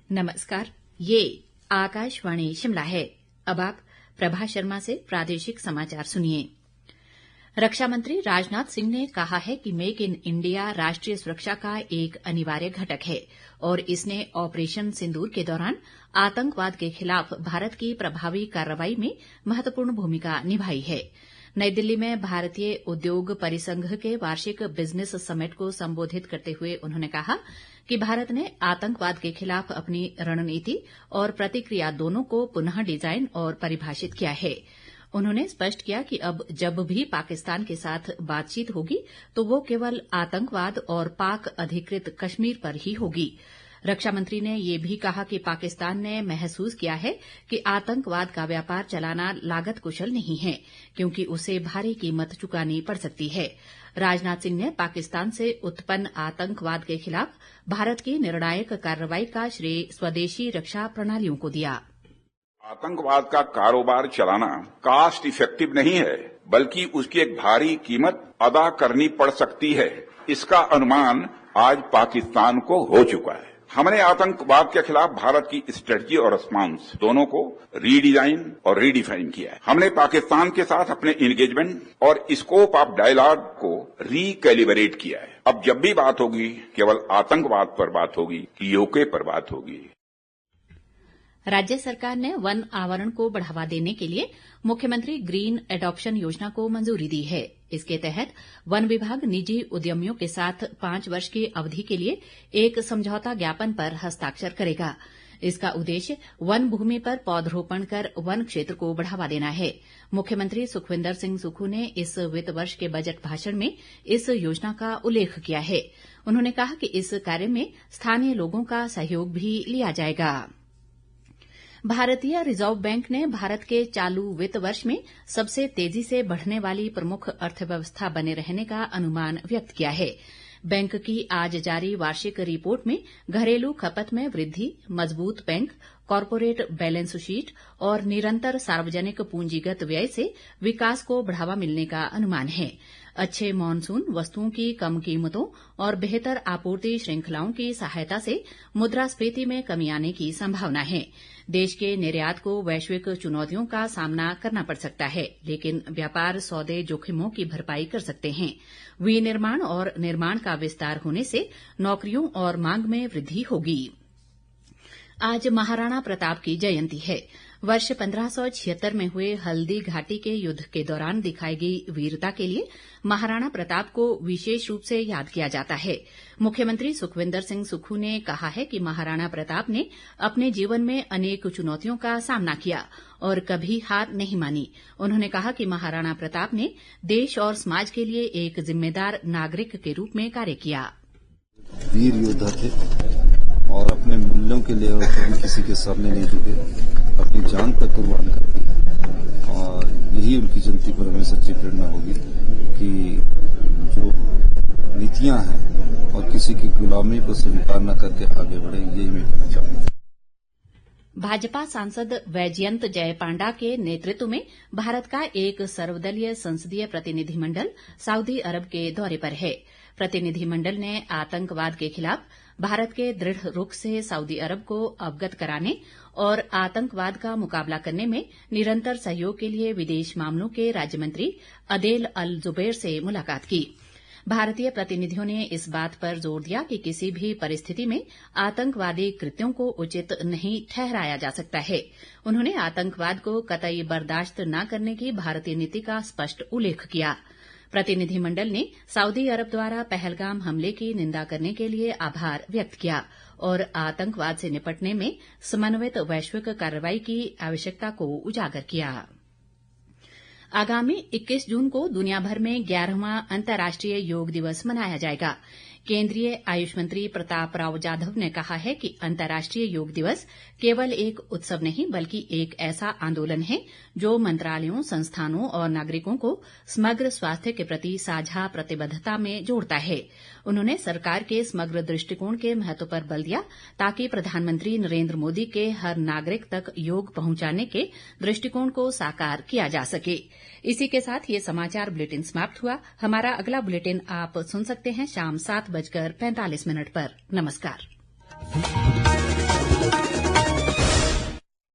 नमस्कार, ये आकाशवाणी शिमला है। अब आप प्रभा शर्मा से प्रादेशिक समाचार सुनिए। रक्षा मंत्री राजनाथ सिंह ने कहा है कि मेक इन इंडिया राष्ट्रीय सुरक्षा का एक अनिवार्य घटक है और इसने ऑपरेशन सिंदूर के दौरान आतंकवाद के खिलाफ भारत की प्रभावी कार्रवाई में महत्वपूर्ण भूमिका निभाई है। नई दिल्ली में भारतीय उद्योग परिसंघ के वार्षिक बिजनेस समिट को संबोधित करते हुए उन्होंने कहा कि भारत ने आतंकवाद के खिलाफ अपनी रणनीति और प्रतिक्रिया दोनों को पुनः डिजाइन और परिभाषित किया है। उन्होंने स्पष्ट किया कि अब जब भी पाकिस्तान के साथ बातचीत होगी तो वो केवल आतंकवाद और पाक अधिकृत कश्मीर पर ही होगी। रक्षा मंत्री ने ये भी कहा कि पाकिस्तान ने महसूस किया है कि आतंकवाद का व्यापार चलाना लागत कुशल नहीं है, क्योंकि उसे भारी कीमत चुकानी पड़ सकती है। राजनाथ सिंह ने पाकिस्तान से उत्पन्न आतंकवाद के खिलाफ भारत की निर्णायक कार्रवाई का श्रेय स्वदेशी रक्षा प्रणालियों को दिया। आतंकवाद का कारोबार चलाना कॉस्ट इफेक्टिव नहीं है, बल्कि उसकी एक भारी कीमत अदा करनी पड़ सकती है। इसका अनुमान आज पाकिस्तान को हो चुका है। हमने आतंकवाद के खिलाफ भारत की स्ट्रेटजी और रिस्पांस दोनों को रीडिजाइन और रीडिफाइन किया है। हमने पाकिस्तान के साथ अपने एंगेजमेंट और स्कोप ऑफ डायलॉग को रिकैलिब्रेट किया है। अब जब भी बात होगी केवल आतंकवाद पर बात होगी कि यूके पर बात होगी। राज्य सरकार ने वन आवरण को बढ़ावा देने के लिए मुख्यमंत्री ग्रीन एडॉप्शन योजना को मंजूरी दी है। इसके तहत वन विभाग निजी उद्यमियों के साथ 5 वर्ष की अवधि के लिए एक समझौता ज्ञापन पर हस्ताक्षर करेगा। इसका उद्देश्य वन भूमि पर पौधरोपण कर वन क्षेत्र को बढ़ावा देना है। मुख्यमंत्री सुखविंदर सिंह सुक्खू ने इस वित्त वर्ष के बजट भाषण में इस योजना का उल्लेख किया है। उन्होंने कहा कि इस कार्य में स्थानीय लोगों का सहयोग भी लिया जाएगा। भारतीय रिजर्व बैंक ने भारत के चालू वित्त वर्ष में सबसे तेजी से बढ़ने वाली प्रमुख अर्थव्यवस्था बने रहने का अनुमान व्यक्त किया है। बैंक की आज जारी वार्षिक रिपोर्ट में घरेलू खपत में वृद्धि, मजबूत बैंक, कॉरपोरेट बैलेंस शीट और निरंतर सार्वजनिक पूंजीगत व्यय से विकास को बढ़ावा मिलने का अनुमान है। अच्छे मॉनसून, वस्तुओं की कम कीमतों और बेहतर आपूर्ति श्रृंखलाओं की सहायता से मुद्रास्फीति में कमी आने की संभावना है। देश के निर्यात को वैश्विक चुनौतियों का सामना करना पड़ सकता है, लेकिन व्यापार सौदे जोखिमों की भरपाई कर सकते हैं। विनिर्माण और निर्माण का विस्तार होने से नौकरियों और मांग में वृद्धि होगी। आज महाराणा प्रताप की जयंती है। वर्ष 1576 में हुए हल्दी घाटी के युद्ध के दौरान दिखाई गई वीरता के लिए महाराणा प्रताप को विशेष रूप से याद किया जाता है। मुख्यमंत्री सुखविंदर सिंह सुक्खू ने कहा है कि महाराणा प्रताप ने अपने जीवन में अनेक चुनौतियों का सामना किया और कभी हार नहीं मानी। उन्होंने कहा कि महाराणा प्रताप ने देश और समाज के लिए एक जिम्मेदार नागरिक के रूप में कार्य किया। वीर योद्धा थे और अपने मूल्यों के लिए कभी किसी के सामने नहीं झुके, अपनी जान पर कुर्बान कर दी। और यही उनकी जयंती पर हमें सच्ची प्रेरणा होगी कि जो नीतियां हैं और किसी की गुलामी को स्वीकार न करके आगे बढ़े, यही मैं कहना चाहूंगा। भाजपा सांसद वैजयंत जय पांडा के नेतृत्व में भारत का एक सर्वदलीय संसदीय प्रतिनिधिमंडल सऊदी अरब के दौरे पर है। प्रतिनिधिमंडल ने आतंकवाद के खिलाफ भारत के दृढ़ रुख से सऊदी अरब को अवगत कराने और आतंकवाद का मुकाबला करने में निरंतर सहयोग के लिए विदेश मामलों के राज्य मंत्री अदेल अल जुबैर से मुलाकात की। भारतीय प्रतिनिधियों ने इस बात पर जोर दिया कि किसी भी परिस्थिति में आतंकवादी कृत्यों को उचित नहीं ठहराया जा सकता है। उन्होंने आतंकवाद को कतई बर्दाश्त न करने की भारतीय नीति का स्पष्ट उल्लेख किया। प्रतिनिधिमंडल ने सऊदी अरब द्वारा पहलगाम हमले की निंदा करने के लिए आभार व्यक्त किया और आतंकवाद से निपटने में समन्वित वैश्विक कार्रवाई की आवश्यकता को उजागर किया। आगामी 21 जून को दुनिया भर में 11वां अंतर्राष्ट्रीय योग दिवस मनाया जाएगा। केंद्रीय आयुष मंत्री प्रताप राव जाधव ने कहा है कि अंतर्राष्ट्रीय योग दिवस केवल एक उत्सव नहीं बल्कि एक ऐसा आंदोलन है जो मंत्रालयों, संस्थानों और नागरिकों को समग्र स्वास्थ्य के प्रति साझा प्रतिबद्धता में जोड़ता है। उन्होंने सरकार के समग्र दृष्टिकोण के महत्व पर बल दिया ताकि प्रधानमंत्री नरेंद्र मोदी के हर नागरिक तक योग पहुंचाने के दृष्टिकोण को साकार किया जा सके। इसी के साथ ये समाचार बुलेटिन समाप्त हुआ। हमारा अगला बुलेटिन आप सुन सकते हैं शाम 7:45 पर। नमस्कार।